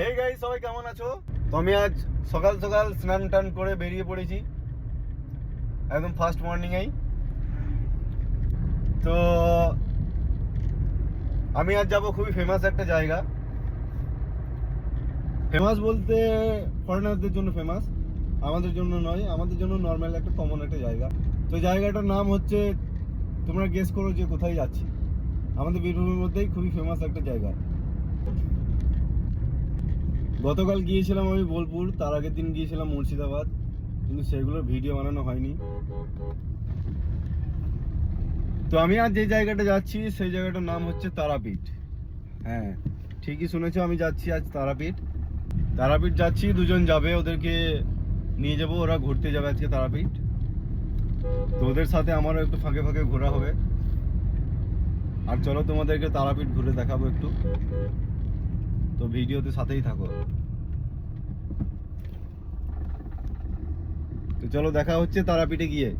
Hey guys, সবাই কেমন আছো? তো আমি আজ সকাল সকাল স্নান টান করে বেরিয়ে পড়েছি একদম ফার্স্ট মর্নিংয়েই। তো আমি আজ যাব খুবই ফেমাস একটা জায়গা। ফেমাস বলতে ফরেনারদের জন্য ফেমাস, আমাদের জন্য নয়, আমাদের জন্য নর্মাল একটা কমন একটা জায়গা। তো জায়গাটার নাম হচ্ছে, তোমরা গেস করো যে কোথায় যাচ্ছি। আমাদের বীরভূমের মধ্যেই খুবই ফেমাস একটা জায়গা। গতকাল গিয়েছিলাম আমি বোলপুর, তার আগের দিন গিয়েছিলাম মুর্শিদাবাদ, কিন্তু সেগুলোর ভিডিও বানানো হয়নি। তো আমি আজ যে জায়গাটা যাচ্ছি সেই জায়গাটার নাম হচ্ছে তারাপীঠ। হ্যাঁ, ঠিকই শুনেছো, আমি যাচ্ছি আজ তারাপীঠ। তারাপীঠ যাচ্ছি, দুজন যাবে, ওদেরকে নিয়ে যাব, ওরা ঘুরতে যাবে আজকে তারাপীঠ। তো ওদের সাথে আমারও একটু ফাঁকে ফাঁকে ঘোরা হবে। আর চলো তোমাদেরকে তারাপীঠ ঘুরে দেখাবো একটু, তো ভিডিওতে সাথেই থাকো। তো চলো দেখা হচ্ছে তারাপীঠে গিয়ে।